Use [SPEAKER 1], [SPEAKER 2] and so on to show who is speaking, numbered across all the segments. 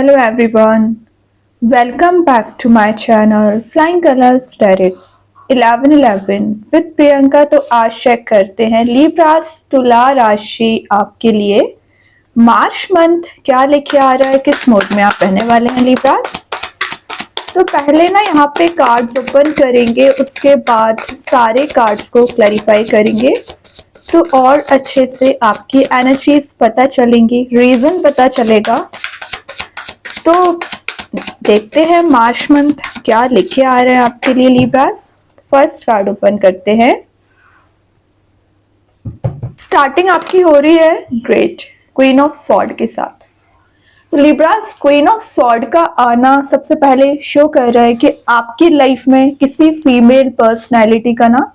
[SPEAKER 1] Hello everyone. Welcome back to my channel Flying Colors Tarot 1111 with Priyanka. तो आज check करते हैं लिब्रास तुला राशि आपके लिए मार्च मंथ क्या लेके आ रहा है, किस मोड में आप रहने वाले हैं लिब्रास। तो पहले ना यहाँ पे कार्ड्स ओपन करेंगे, उसके बाद सारे कार्ड्स को क्लैरिफाई करेंगे तो और अच्छे से आपकी एनर्जीज पता चलेंगी, रीजन पता चलेगा। तो देखते हैं मार्च मंथ क्या लेके आ रहे हैं आपके लिए लिब्रास। फर्स्ट कार्ड ओपन करते हैं। स्टार्टिंग आपकी हो रही है ग्रेट क्वीन ऑफ सॉर्ड के साथ। तो लिब्रास क्वीन ऑफ सॉर्ड का आना सबसे पहले शो कर रहा है कि आपकी लाइफ में किसी फीमेल पर्सनैलिटी का ना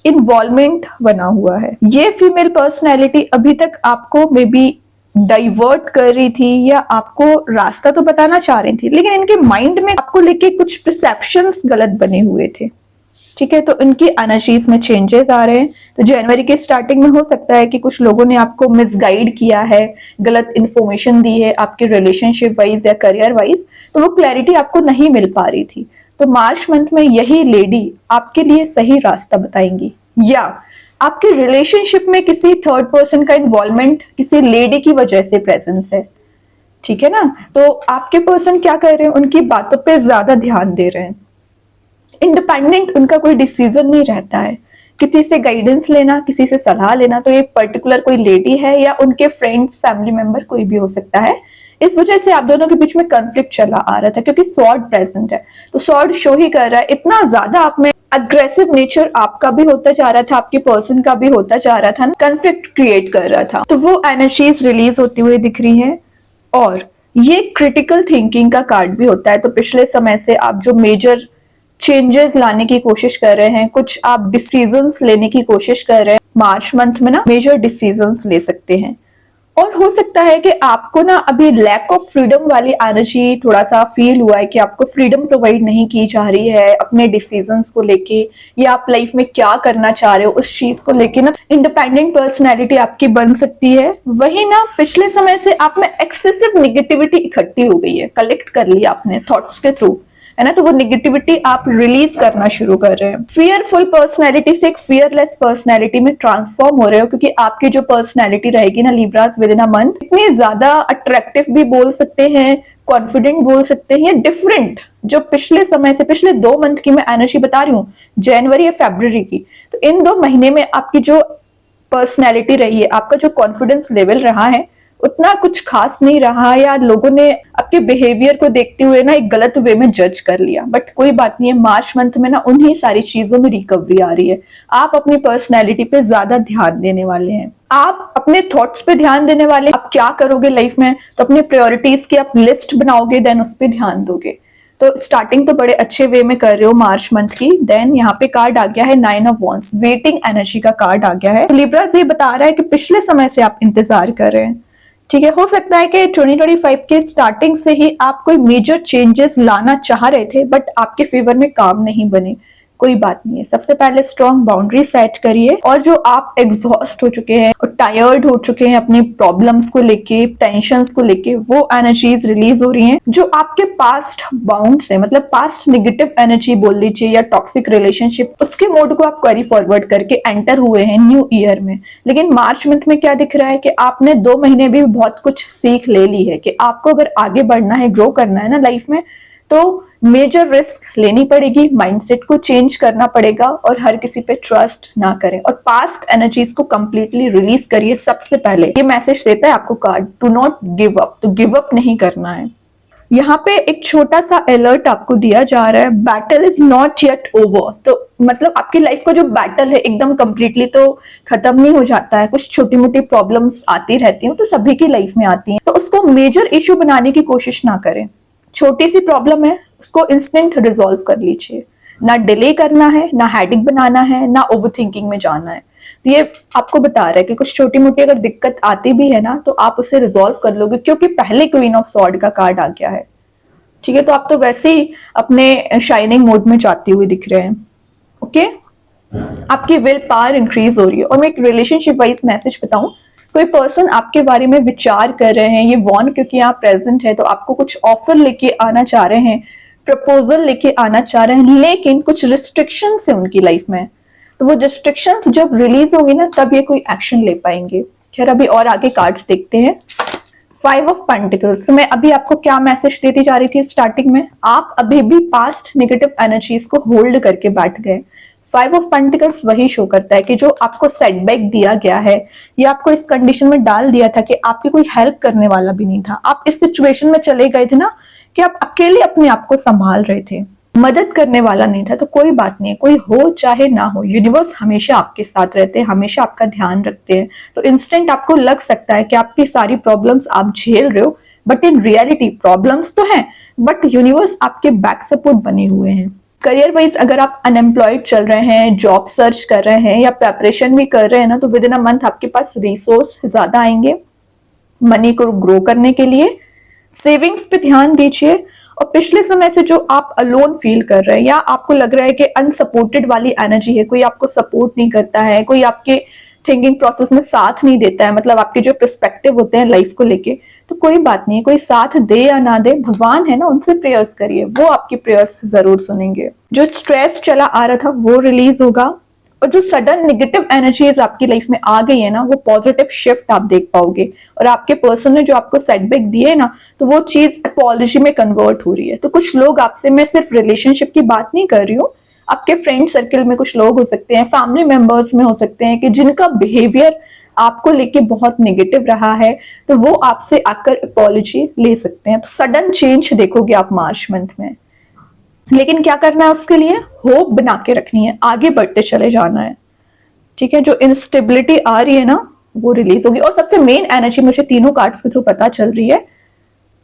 [SPEAKER 1] इन्वॉल्वमेंट बना हुआ है। ये फीमेल पर्सनैलिटी अभी तक आपको मे बी डाइवर्ट कर रही थी या आपको रास्ता तो बताना चाह रही थी, लेकिन इनके माइंड में आपको लेके कुछ परसेप्शंस गलत बने हुए थे। ठीक है, तो इनकी एनर्जीज में चेंजेस आ रहे हैं। तो जनवरी के स्टार्टिंग में हो सकता है कि कुछ लोगों ने आपको मिसगाइड किया है, गलत इंफॉर्मेशन दी है आपके रिलेशनशिप वाइज या करियर वाइज, तो वो क्लैरिटी आपको नहीं मिल पा रही थी। तो मार्च मंथ में यही लेडी आपके लिए सही रास्ता बताएंगी, या आपके रिलेशनशिप में किसी थर्ड पर्सन का इन्वॉल्वमेंट किसी लेडी की वजह से प्रेजेंस है। ठीक है ना, तो आपके पर्सन क्या कर रहे हैं, उनकी बातों पे ज्यादा ध्यान दे रहे हैं। इंडिपेंडेंट उनका कोई डिसीजन नहीं रहता है, किसी से गाइडेंस लेना, किसी से सलाह लेना। तो एक पर्टिकुलर कोई लेडी है या उनके फ्रेंड्स, फैमिली मेंबर कोई भी हो सकता है। इस वजह से आप दोनों के बीच में कॉन्फ्लिक्ट चला आ रहा था, क्योंकि सॉर्ड प्रेजेंट है। तो सॉर्ड शो ही कर रहा है इतना ज्यादा आप में अग्रेसिव नेचर आपका भी होता जा रहा था, आपके पर्सन का भी होता जा रहा था, कॉन्फ्लिक्ट क्रिएट कर रहा था। तो वो एनर्जीज रिलीज होती हुई दिख रही है। और ये क्रिटिकल थिंकिंग का कार्ड भी होता है। तो पिछले समय से आप जो मेजर चेंजेस लाने की कोशिश कर रहे हैं, कुछ आप डिसीजंस लेने की कोशिश कर रहे हैं, मार्च मंथ में ना मेजर डिसीजंस ले सकते हैं। और हो सकता है कि आपको ना अभी लैक ऑफ फ्रीडम वाली एनर्जी थोड़ा सा फील हुआ है कि आपको फ्रीडम प्रोवाइड नहीं की जा रही है अपने डिसीजंस को लेके, या आप लाइफ में क्या करना चाह रहे हो उस चीज को लेके ना इंडिपेंडेंट पर्सनैलिटी आपकी बन सकती है। वही ना पिछले समय से आप में एक्सेसिव निगेटिविटी इकट्ठी हो गई है, कलेक्ट कर लिया आपने थॉट्स के थ्रू, है ना। तो वो निगेटिविटी आप रिलीज करना शुरू कर रहे हैं। फियरफुल पर्सनैलिटी से एक फियरलेस पर्सनैलिटी में ट्रांसफॉर्म हो रहे हो, क्योंकि आपकी जो पर्सनैलिटी रहेगी ना Libras with in a month, इतनी ज्यादा अट्रैक्टिव भी बोल सकते हैं, कॉन्फिडेंट बोल सकते हैं, डिफरेंट जो पिछले समय से, पिछले 2 मंथ की मैं एनर्जी बता रही हूँ, जनवरी या फरवरी की। तो इन 2 महीने में आपकी जो पर्सनैलिटी रही है, आपका जो कॉन्फिडेंस लेवल रहा है, उतना कुछ खास नहीं रहा, या लोगों ने आपके बिहेवियर को देखते हुए ना एक गलत वे में जज कर लिया। बट कोई बात नहीं है, मार्च मंथ में ना उन्हीं सारी चीजों में रिकवरी आ रही है। आप अपनी पर्सनैलिटी पे ज्यादा ध्यान देने वाले हैं, आप अपने थॉट्स पे ध्यान देने वाले। आप क्या करोगे लाइफ में, तो अपने प्रायोरिटीज की आप लिस्ट बनाओगे, देन उस पर ध्यान दोगे। तो स्टार्टिंग तो बड़े अच्छे वे में कर रहे हो मार्च मंथ की। देन यहाँ पे कार्ड आ गया है 9 ऑफ वॉन्ड्स, वेटिंग एनर्जी का कार्ड आ गया है। लिब्रास ये बता रहा है कि पिछले समय से आप इंतजार कर रहे हैं। ठीक है, हो सकता है कि 2025 के स्टार्टिंग से ही आप कोई मेजर चेंजेस लाना चाह रहे थे, बट आपके फेवर में काम नहीं बने। कोई बात नहीं है, सबसे पहले स्ट्रॉन्ग बाउंड्री सेट करिए। और जो आप एग्जॉस्ट हो चुके हैं और टायर्ड हो चुके हैं अपनी प्रॉब्लम्स को लेके, टेंशंस को लेके, वो एनर्जीज रिलीज हो रही हैं जो आपके पास्ट बाउंड्स है, मतलब पास्ट नेगेटिव एनर्जी बोल लीजिए या टॉक्सिक रिलेशनशिप, उसके मोड को आप कैरी फॉरवर्ड करके एंटर हुए हैं न्यू ईयर में। लेकिन मार्च मंथ में क्या दिख रहा है कि आपने 2 महीने भी बहुत कुछ सीख ले ली है कि आपको अगर आगे बढ़ना है, ग्रो करना है ना लाइफ में, तो मेजर रिस्क लेनी पड़ेगी, माइंडसेट को चेंज करना पड़ेगा और हर किसी पे ट्रस्ट ना करें। और पास्ट एनर्जीज को कंप्लीटली रिलीज करिए। सबसे पहले ये मैसेज देता है आपको card, do not give up. तो गिव अप नहीं करना है। यहाँ पे एक छोटा सा अलर्ट आपको दिया जा रहा है, battle is not yet over. तो मतलब आपकी लाइफ का जो बैटल है एकदम कंप्लीटली तो खत्म नहीं हो जाता है, कुछ छोटी मोटी प्रॉब्लम्स आती रहती हैं, तो सभी की लाइफ में आती हैं। तो उसको मेजर इश्यू बनाने की कोशिश ना करें। छोटी सी प्रॉब्लम है, उसको इंस्टेंट रिजॉल्व कर लीजिए। ना डिले करना है, ना हेडिक बनाना है, ना ओवरथिंकिंग में जाना है। तो ये आपको बता रहा है कि कुछ छोटी मोटी अगर दिक्कत आती भी है ना, तो आप उसे रिजॉल्व कर लोगे, क्योंकि पहले क्वीन ऑफ सॉर्ड का कार्ड आ गया है। ठीक है, तो आप तो वैसे ही अपने शाइनिंग मोड में जाती हुई दिख रहे हैं। ओके, आपकी विल पावर इंक्रीज हो रही है। और मैं एक रिलेशनशिप वाइज मैसेज बताऊं कोई पर्सन आपके बारे में विचार कर रहे हैं, ये वॉन क्योंकि यहाँ प्रेजेंट है तो आपको कुछ ऑफर लेके आना चाह रहे हैं, प्रपोजल लेके आना चाह रहे हैं, लेकिन कुछ रिस्ट्रिक्शंस है उनकी लाइफ में। तो वो रिस्ट्रिक्शंस जब रिलीज होंगी ना तब ये कोई एक्शन ले पाएंगे। खैर अभी और आगे कार्ड्स देखते हैं। 5 ऑफ पेंटिकल्स। तो मैं अभी आपको क्या मैसेज देती जा रही थी स्टार्टिंग में, आप अभी भी पास्ट नेगेटिव एनर्जीज को होल्ड करके बैठ गए। 5 ऑफ पेंटिकल्स वही शो करता है कि जो आपको सेटबैक दिया गया है या आपको इस कंडीशन में डाल दिया था कि आपकी कोई हेल्प करने वाला भी नहीं था, आप इस सिचुएशन में चले गए थे ना कि आप अकेले अपने आप को संभाल रहे थे, मदद करने वाला नहीं था। तो कोई बात नहीं है, कोई हो चाहे ना हो, यूनिवर्स हमेशा आपके साथ रहते हैं, हमेशा आपका ध्यान रखते हैं। तो इंस्टेंट आपको लग सकता है कि आपकी सारी प्रॉब्लम्स आप झेल रहे हो, बट इन रियलिटी प्रॉब्लम्स तो हैं, बट यूनिवर्स आपके बैक सपोर्ट बने हुए हैं। करियर वाइज अगर आप अनएम्प्लॉयड चल रहे हैं, जॉब सर्च कर रहे हैं या प्रेपरेशन भी कर रहे हैं ना, तो विद इन अ मंथ आपके पास रिसोर्स ज्यादा आएंगे मनी को ग्रो करने के लिए। सेविंग्स पे ध्यान दीजिए। और पिछले समय से जो आप अलोन फील कर रहे हैं या आपको लग रहा है कि अनसपोर्टेड वाली एनर्जी है, कोई आपको सपोर्ट नहीं करता है, कोई आपके थिंकिंग प्रोसेस में साथ नहीं देता है, मतलब आपके जो पर्सपेक्टिव होते हैं लाइफ को लेके, तो कोई बात नहीं, कोई साथ दे या ना दे, भगवान है ना, उनसे प्रेयर्स करिए, वो आपकी प्रेयर्स जरूर सुनेंगे। जो स्ट्रेस चला आ रहा था वो रिलीज होगा। और जो सडन नेगेटिव एनर्जीज आपकी लाइफ में आ गई है ना, वो पॉजिटिव शिफ्ट आप देख पाओगे। और आपके पर्सन ने जो आपको सेटबैक दिए ना, तो वो चीज अपॉलॉजी में कन्वर्ट हो रही है। तो कुछ लोग आपसे, मैं सिर्फ रिलेशनशिप की बात नहीं कर रही हूँ, आपके फ्रेंड सर्कल में कुछ लोग हो सकते हैं, फैमिली मेंबर्स में हो सकते हैं कि जिनका बिहेवियर आपको लेके बहुत नेगेटिव रहा है, तो वो आपसे आकर अपॉलॉजी ले सकते हैं। तो सडन चेंज देखोगे आप मार्च मंथ में। लेकिन क्या करना है उसके लिए, होप बना के रखनी है, आगे बढ़ते चले जाना है। ठीक है, जो इंस्टेबिलिटी आ रही है ना वो रिलीज होगी। और सबसे मेन एनर्जी मुझे तीनों कार्ड्स को जो पता चल रही है,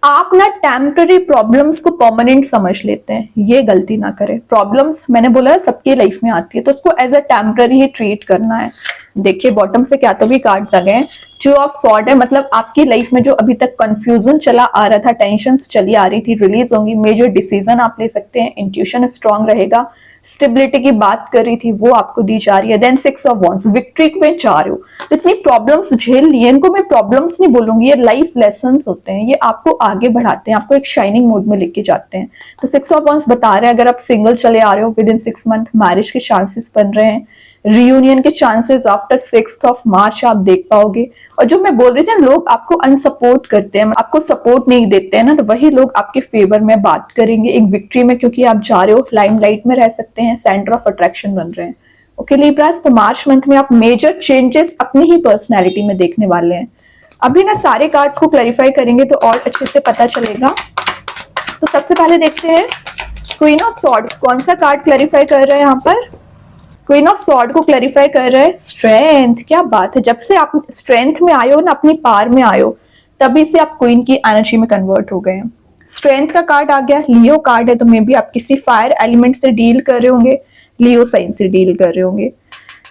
[SPEAKER 1] आप ना टेम्पररी प्रॉब्लम्स को परमानेंट समझ लेते हैं, ये गलती ना करें। प्रॉब्लम्स मैंने बोला है सबकी लाइफ में आती है, तो उसको एज अ टेम्पररी ही ट्रीट करना है। देखिए बॉटम से क्या तो भी कार्ड्स आ गए हैं। जो ऑफ सॉर्ड है, मतलब आपकी लाइफ में जो अभी तक कंफ्यूजन चला आ रहा था, टेंशन्स चली आ रही थी, रिलीज होंगी। मेजर डिसीजन आप ले सकते हैं, इंट्यूशन स्ट्रांग रहेगा। स्टेबिलिटी की बात कर रही थी वो आपको दी जा रही है। देन 6 ऑफ वॉन्ड्स, विक्ट्री में जा रहे हो। तो इतनी प्रॉब्लम्स झेल ली है, इनको मैं प्रॉब्लम्स नहीं बोलूंगी, ये लाइफ लेसन्स होते हैं, ये आपको आगे बढ़ाते हैं, आपको एक शाइनिंग मोड में लेके जाते हैं। तो 6 ऑफ वॉन्ड्स बता रहे हैं अगर आप सिंगल चले आ रहे हो, विद इन 6 मंथ मैरिज के चांसेस बन रहे हैं, रियूनियन के चांसेस आफ्टर 6 ऑफ मार्च आप देख पाओगे। और जो मैं बोल रही थी लोग आपको अनसपोर्ट करते हैं, आपको सपोर्ट नहीं देते हैं ना, तो वही लोग आपके फेवर में बात करेंगे एक विक्ट्री में, क्योंकि आप जा रहे हो, लाइमलाइट में रह सकते हैं, सेंटर ऑफ अट्रैक्शन बन रहे हैं। ओके लिब्रास, तो मार्च मंथ में आप मेजर चेंजेस अपनी ही पर्सनैलिटी में देखने वाले हैं। अभी ना सारे कार्ड्स को क्लैरिफाई करेंगे तो और अच्छे से पता चलेगा। तो सबसे पहले देखते हैं क्वीन ऑफ सॉर्ड, कौन सा कार्ड क्लैरिफाई कर रहे हैं यहाँ पर। क्वीन ऑफ सॉर्ड को क्लैरिफाई कर रहे हैं स्ट्रेंथ। क्या बात है, जब से आप स्ट्रेंथ में आए हो ना, अपनी पार में आए हो, तभी से आप क्वीन की एनर्जी में कन्वर्ट हो गए हैं। स्ट्रेंथ का कार्ड आ गया, लियो कार्ड है, तो मे बी आप किसी फायर एलिमेंट से डील कर रहे होंगे, लियो साइन से डील कर रहे होंगे।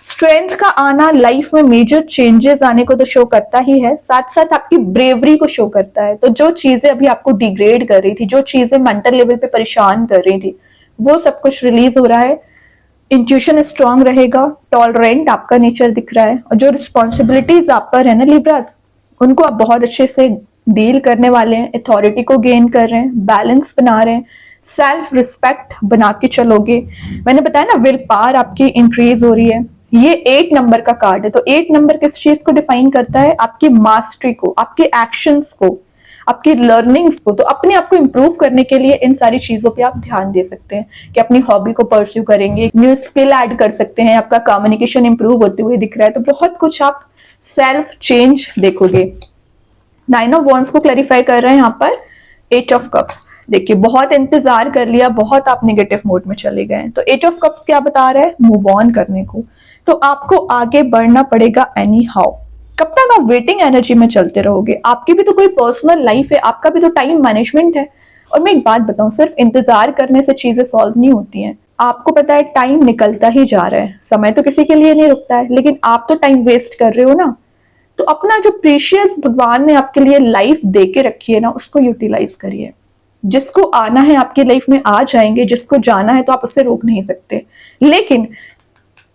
[SPEAKER 1] स्ट्रेंथ का आना लाइफ में मेजर चेंजेस आने को तो शो करता ही है, साथ साथ आपकी ब्रेवरी को शो करता है। तो जो चीजें अभी आपको डिग्रेड कर रही थी, जो चीजें मेंटल लेवल पे परेशान कर रही थी, वो सब कुछ रिलीज हो रहा है। इंट्यूशन स्ट्रांग रहेगा, टॉलरेंट आपका नेचर दिख रहा है, और जो रिस्पॉन्सिबिलिटीज आप पर है ना लिब्रास, उनको आप बहुत अच्छे से डील करने वाले हैं। अथॉरिटी को गेन कर रहे हैं, बैलेंस बना रहे हैं, सेल्फ रिस्पेक्ट बना के चलोगे। मैंने बताया ना विल पावर आपकी इंक्रीज हो रही है। ये 8 नंबर का कार्ड है, तो 8 नंबर किस चीज को डिफाइन करता है, आपकी मास्टरी को, आपके एक्शंस को, आपकी लर्निंग्स को। तो अपने आप को इंप्रूव करने के लिए इन सारी चीजों पे आप ध्यान दे सकते हैं कि अपनी हॉबी को परस्यू करेंगे, न्यू स्किल ऐड कर सकते हैं, आपका कम्युनिकेशन इंप्रूव होते हुए दिख रहा है। तो बहुत कुछ आप सेल्फ चेंज देखोगे। 9 ऑफ वॉन्ड्स को क्लैरिफाई कर रहे हैं यहाँ पर 8 ऑफ कप्स। देखिए बहुत इंतजार कर लिया, बहुत आप नेगेटिव मोड में चले गए। तो 8 ऑफ कप्स क्या बता रहा है, मूव ऑन करने को। तो आपको आगे बढ़ना पड़ेगा एनी हाउ। कब तक आप वेटिंग एनर्जी में चलते रहोगे, आपकी भी तो कोई पर्सनल लाइफ है, आपका भी तो टाइम मैनेजमेंट है। और मैं एक बात बताऊं, सिर्फ इंतजार करने से चीजें सॉल्व नहीं होती हैं। आपको पता है टाइम निकलता ही जा रहा है, समय तो किसी के लिए नहीं रुकता है, लेकिन आप तो टाइम वेस्ट कर रहे हो ना। तो अपना जो प्रीशियस भगवान ने आपके लिए लाइफ दे के रखी है ना, उसको यूटिलाइज करिए। जिसको आना है आपकी लाइफ में आ जाएंगे, जिसको जाना है तो आप उसे रोक नहीं सकते। लेकिन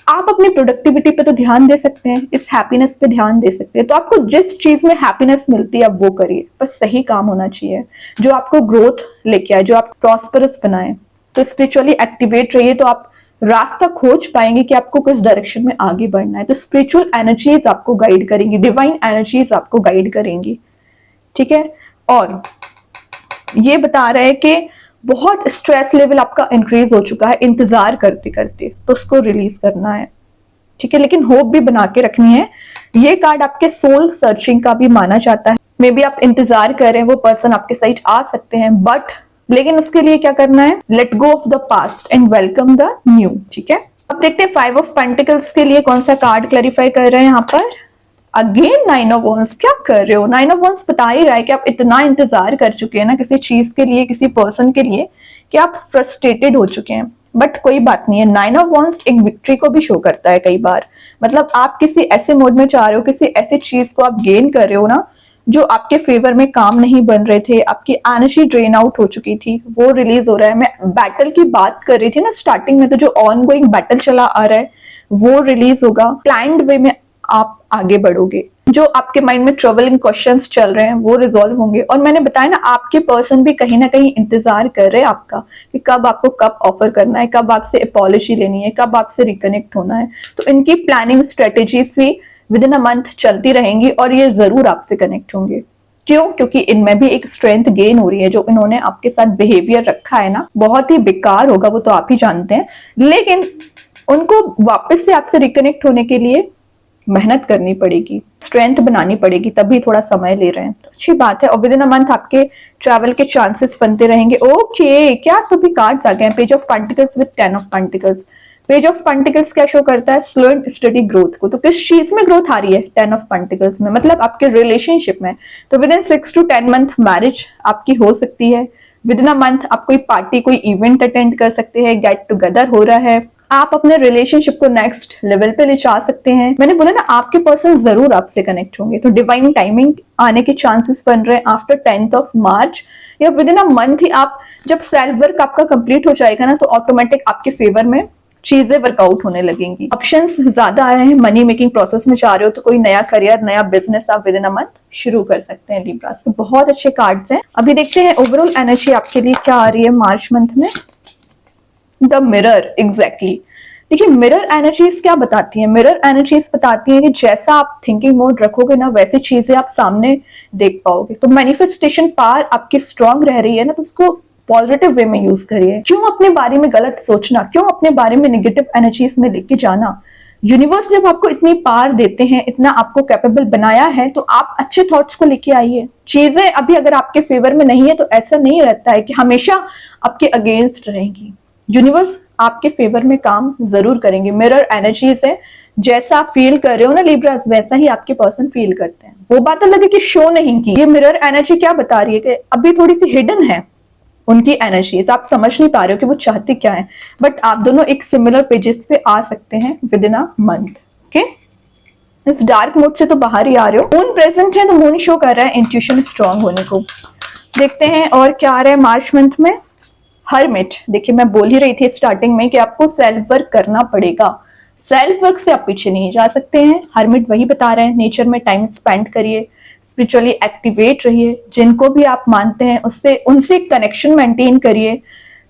[SPEAKER 1] आप अपनी प्रोडक्टिविटी पे तो ध्यान दे सकते हैं, इस हैप्पीनेस पे ध्यान दे सकते हैं। तो आपको जिस चीज में हैप्पीनेस मिलती है आप वो करिए, बस सही काम होना चाहिए जो आपको ग्रोथ लेके आए, जो आप प्रॉस्परस बनाए। तो स्पिरिचुअली एक्टिवेट रहिए तो आप रास्ता खोज पाएंगे कि आपको किस डायरेक्शन में आगे बढ़ना है। तो स्पिरिचुअल एनर्जीज आपको गाइड करेंगी, डिवाइन एनर्जीज आपको गाइड करेंगी, ठीक है। और ये बता रहे हैं कि बहुत स्ट्रेस लेवल आपका इंक्रीज हो चुका है इंतजार करते करते, तो उसको रिलीज करना है, ठीक है। लेकिन होप भी बना के रखनी है। ये कार्ड आपके सोल सर्चिंग का भी माना जाता है। मे बी आप इंतजार कर रहे हैं, वो पर्सन आपके साइड आ सकते हैं, बट लेकिन उसके लिए क्या करना है, let go of the past and welcome the new, ठीक है। अब देखते हैं 5 ऑफ पेंटिकल्स के लिए कौन सा कार्ड क्लैरिफाई कर रहे हैं यहाँ पर। अगेन 9 ऑफ वंस, क्या कर रहे हो। 9 ऑफ वंस बता ही रहा है कि आप इतना इंतजार कर चुके हैं ना किसी चीज के लिए, किसी पर्सन के लिए, कि आप फ्रस्ट्रेटेड हो चुके हैं। बट कोई बात नहीं है, 9 ऑफ वंस एक विक्ट्री को भी शो करता है कई बार। मतलब आप किसी ऐसे मोड में चाह रहे हो, किसी ऐसी चीज को आप गेन कर रहे हो ना जो आपके फेवर में काम नहीं बन रहे थे, आपकी एनर्जी ड्रेन आउट हो चुकी थी, वो रिलीज हो रहा है। मैं बैटल की बात कर रही थी ना स्टार्टिंग में, तो जो ऑन गोइंग बैटल चला आ रहा है वो रिलीज होगा। प्लान्ड वे में आप आगे बढ़ोगे। जो आपके माइंड में ट्रबलिंग क्वेश्चंस चल रहे हैं वो रिजॉल्व होंगे। और मैंने बताया ना, आपके पर्सन भी कहीं ना कहीं इंतजार कर रहे हैं आपका कि कब आपको कब ऑफर करना है, कब आपसे अपॉलॉजी लेनी है, कब आपसे रिकनेक्ट होना है। तो इनकी प्लानिंग स्ट्रेटेजीज भी विद इन अ मंथ चलती रहेंगी और ये जरूर आपसे कनेक्ट होंगे। क्यों? क्योंकि इनमें भी एक स्ट्रेंथ गेन हो रही है। जो इन्होंने आपके साथ बिहेवियर रखा है ना, बहुत ही बेकार होगा, वो तो आप ही जानते हैं, लेकिन उनको वापस से आपसे रिकनेक्ट होने के लिए मेहनत करनी पड़ेगी, स्ट्रेंथ बनानी पड़ेगी, तभी थोड़ा समय ले रहे हैं। तो अच्छी बात है। और विद इन अ मंथ आपके ट्रैवल के चांसेस बनते रहेंगे। ओके, क्या तो भी कार्ड्स आ गए हैं। Page of pentacles with 10 of pentacles. Page of pentacles क्या शो करता है, स्लो एंड स्टडी ग्रोथ को। तो किस चीज में ग्रोथ आ रही है, 10 ऑफ पेंटिकल्स में, मतलब आपके रिलेशनशिप में। तो with in 6 to 10 month marriage आपकी हो सकती है। विद इन अ मंथ आप कोई पार्टी, कोई इवेंट अटेंड कर सकते हैं, गेट टुगेदर हो रहा है, आप अपने रिलेशनशिप को नेक्स्ट लेवल पे ले जा सकते हैं। मैंने बोला ना, आपके पर्सन जरूर आपसे कनेक्ट होंगे। तो डिवाइन टाइमिंग आने के चांसेस बन रहे हैं आफ्टर 10th ऑफ मार्च, या विद इन अ मंथ ही आप जब सेल्फ वर्क आपका कंप्लीट हो जाएगा ना, तो ऑटोमेटिक आपके फेवर में चीजें वर्कआउट होने लगेंगी। ऑप्शंस ज्यादा आ रहे हैं, मनी मेकिंग प्रोसेस में जा रहे हो तो कोई नया करियर, नया बिजनेस आप विद इन अ मंथ शुरू कर सकते हैं लिब्रास। तो बहुत अच्छे कार्ड्स हैं। अभी देखते हैं ओवरऑल एनर्जी आपके लिए क्या आ रही है मार्च मंथ में। The mirror, exactly. देखिए, मिरर एनर्जीज क्या बताती हैं। मिरर एनर्जीज बताती हैं कि जैसा आप थिंकिंग मोड रखोगे ना, वैसी चीजें आप सामने देख पाओगे। तो मैनिफेस्टेशन पावर आपकी स्ट्रांग रह रही है ना, तो उसको पॉजिटिव वे में यूज करिए। क्यों अपने बारे में गलत सोचना, क्यों अपने बारे में नेगेटिव एनर्जीज में लेके जाना। यूनिवर्स जब आपको इतनी पावर देते हैं, इतना आपको कैपेबल बनाया है, तो आप अच्छे थॉट्स को लेके आइए। चीजें अभी अगर आपके फेवर में नहीं है तो ऐसा नहीं रहता है कि हमेशा आपके अगेंस्ट रहेंगी। यूनिवर्स आपके फेवर में काम जरूर करेंगे। मिरर एनर्जीज है, जैसा आप फील कर रहे हो ना लिब्रास, वैसा ही आपके पर्सन फील करते हैं। वो बात अलग है कि शो नहीं की। ये मिरर एनर्जी क्या बता रही है कि अभी थोड़ी सी हिडन है उनकी एनर्जीज, आप समझ नहीं पा रहे हो कि वो चाहते क्या है, बट आप दोनों एक सिमिलर पेजेस पे आ सकते हैं with in a month. Okay, इस डार्क मोड से तो बाहर ही आ रहे हो। मून प्रेजेंट है तो मून शो कर रहा है इंट्यूशन स्ट्रांग होने को। देखते हैं और क्या आ रहा है मार्च मंथ में। हर्मिट, देखिए मैं बोल ही रही थी स्टार्टिंग में कि आपको सेल्फ वर्क करना पड़ेगा। सेल्फ वर्क से आप पीछे नहीं जा सकते हैं। हर्मिट वही बता रहे हैं, नेचर में टाइम स्पेंड करिए, स्पिरिचुअली एक्टिवेट रहिए, जिनको भी आप मानते हैं उससे उनसे कनेक्शन मेंटेन करिए।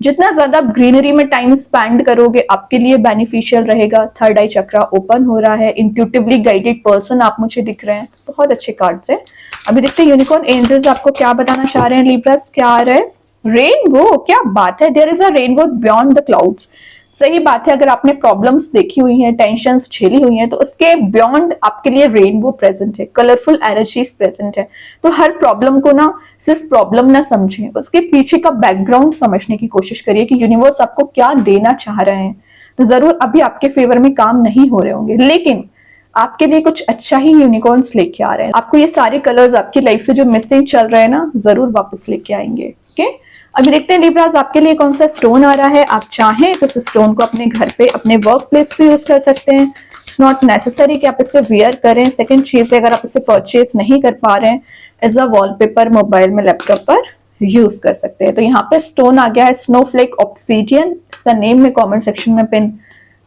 [SPEAKER 1] जितना ज्यादा आप ग्रीनरी में टाइम स्पेंड करोगे आपके लिए बेनिफिशियल रहेगा। थर्ड आई चक्रा ओपन हो रहा है। इंट्यूटिवली गाइडेड पर्सन आप मुझे दिख रहे हैं। बहुत अच्छे कार्ड्स है। अभी देखते हैं यूनिकॉर्न एंजल्स आपको क्या बताना चाह रहे हैं लिब्रास। क्या आ रहा है, रेनबो, क्या बात है। There is a rainbow beyond the clouds. सही बात है, अगर आपने प्रॉब्लम्स देखी हुई हैं, टेंशन्स झेली हुई हैं, तो उसके बियॉन्ड आपके लिए रेनबो प्रेजेंट है, कलरफुल एनर्जीज प्रेजेंट है। तो हर प्रॉब्लम को ना सिर्फ प्रॉब्लम ना समझें, उसके पीछे का बैकग्राउंड समझने की कोशिश करिए कि यूनिवर्स आपको क्या देना चाह रहे हैं। तो जरूर अभी आपके फेवर में काम नहीं हो रहे होंगे, लेकिन आपके लिए कुछ अच्छा ही यूनिकॉर्न्स लेके आ रहे हैं। आपको ये सारे कलर्स आपकी लाइफ से जो मिसिंग चल रहे हैं ना, जरूर वापस लेके आएंगे। ओके, अभी देखते हैं लिब्रास आपके लिए कौन सा स्टोन आ रहा है। आप चाहें तो इस स्टोन को अपने घर पे, अपने वर्क प्लेस पे यूज कर सकते हैं। इट्स नॉट नेसेसरी कि आप इसे वियर करें। सेकंड चीज है, अगर आप इसे परचेज नहीं कर पा रहे हैं, एज अ वॉलपेपर मोबाइल में, लैपटॉप पर यूज कर सकते हैं। तो यहाँ पे स्टोन आ गया है स्नोफ्लेक ऑब्सीडियन। इसका नेम मैं कॉमेंट सेक्शन में पिन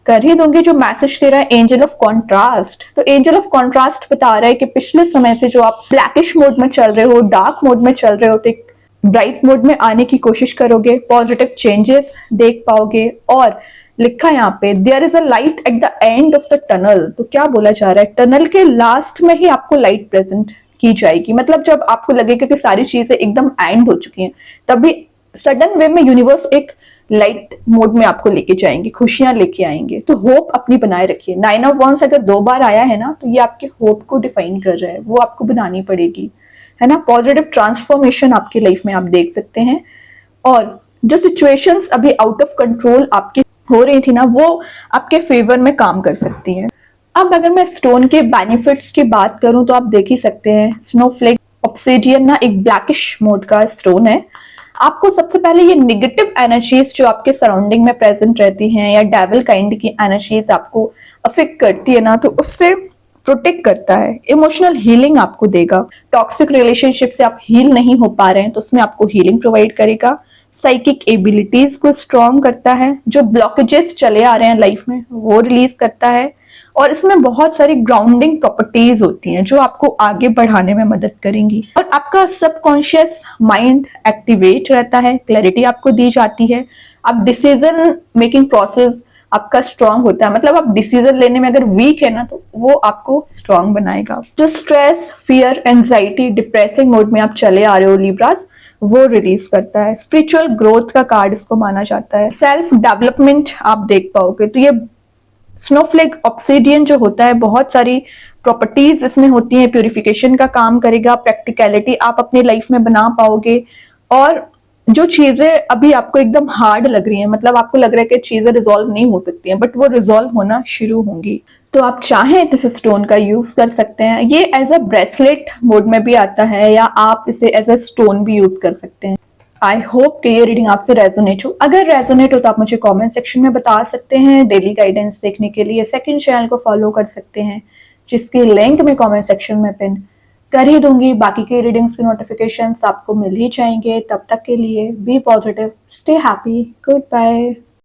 [SPEAKER 1] कर ही दूंगी। जो मैसेज दे रहा है एंजल ऑफ कॉन्ट्रास्ट, तो एंजल ऑफ कॉन्ट्रास्ट बता रहा है कि पिछले समय से जो आप ब्लैकिश मोड में चल रहे हो, डार्क मोड में चल रहे हो, तो एक ब्राइट मोड में आने की कोशिश करोगे, पॉजिटिव चेंजेस देख पाओगे। और लिखा है यहाँ पे there is a light at the end of the tunnel. तो क्या बोला जा रहा है, टनल के लास्ट में ही आपको लाइट प्रेजेंट की जाएगी। मतलब जब आपको लगेगा कि सारी चीजें एकदम एंड हो चुकी हैं, तभी सडन वे में यूनिवर्स एक लाइट मोड में आपको लेके जाएंगे, खुशियां लेके आएंगे। तो होप अपनी बनाए रखिए। 9 ऑफ वंस अगर 2 बार आया है ना, तो ये आपके होप को डिफाइन कर रहा है, वो आपको बनानी पड़ेगी, है ना। पॉजिटिव ट्रांसफॉर्मेशन आपकी लाइफ में आप देख सकते हैं। और जो सिचुएशंस अभी आउट ऑफ कंट्रोल आपकी हो रही थी ना, वो आपके फेवर में काम कर सकती है। अब अगर मैं स्टोन के बेनिफिट्स की बात करूं तो आप देख ही सकते हैं, स्नोफ्लेक ऑब्सिडियन ना एक ब्लैकिश मोड का स्टोन है। आपको सबसे पहले ये नेगेटिव एनर्जीज जो आपके सराउंडिंग में प्रेजेंट रहती हैं, या डेविल काइंड की एनर्जीज आपको अफेक्ट करती है ना, तो उससे प्रोटेक्ट करता है। इमोशनल हीलिंग आपको देगा। टॉक्सिक रिलेशनशिप से आप हील नहीं हो पा रहे हैं, तो उसमें आपको हीलिंग प्रोवाइड करेगा। साइकिक एबिलिटीज को स्ट्रॉन्ग करता है। जो ब्लॉकेजेस चले आ रहे हैं लाइफ में, वो रिलीज करता है। और इसमें बहुत सारी ग्राउंडिंग प्रॉपर्टीज होती हैं जो आपको आगे बढ़ाने में मदद करेंगी। और आपका सबकॉन्शियस माइंड एक्टिवेट रहता है, क्लैरिटी आपको दी जाती है। आप डिसीजन मेकिंग प्रोसेस आपका स्ट्रांग होता है। मतलब आप डिसीजन लेने में अगर वीक है ना, तो वो आपको स्ट्रांग बनाएगा। जो stress, fear, anxiety, depressing mode में आप चले आ रहे हो लिब्रास, वो रिलीज करता है। स्पिरिचुअल ग्रोथ का कार्ड इसको माना जाता है। सेल्फ डेवलपमेंट आप देख पाओगे। तो ये स्नोफ्लेक ऑब्सिडियन जो होता है, बहुत सारी प्रॉपर्टीज इसमें होती हैं। प्यूरिफिकेशन का काम करेगा। प्रैक्टिकलिटी आप अपनी लाइफ में बना पाओगे। और जो चीजें अभी आपको एकदम हार्ड लग रही हैं, मतलब आपको लग रहा है कि चीजें रिजॉल्व नहीं हो सकती हैं, बट वो रिजॉल्व होना शुरू होंगी। तो आप चाहें तो इस स्टोन का यूज कर सकते हैं। ये एज अ ब्रेसलेट मोड में भी आता है, या आप इसे एज अ स्टोन भी यूज कर सकते हैं। आई होप कि ये रीडिंग आपसे रेजोनेट हो। अगर रेजोनेट हो तो आप मुझे कमेंट सेक्शन में बता सकते हैं। डेली गाइडेंस देखने के लिए सेकंड चैनल को फॉलो कर सकते हैं, जिसकी लिंक मैं कमेंट सेक्शन में पिन कर ही दूंगी। बाकी के रीडिंग्स की नोटिफिकेशंस आपको मिल ही जाएंगे। तब तक के लिए be positive, stay happy, good bye.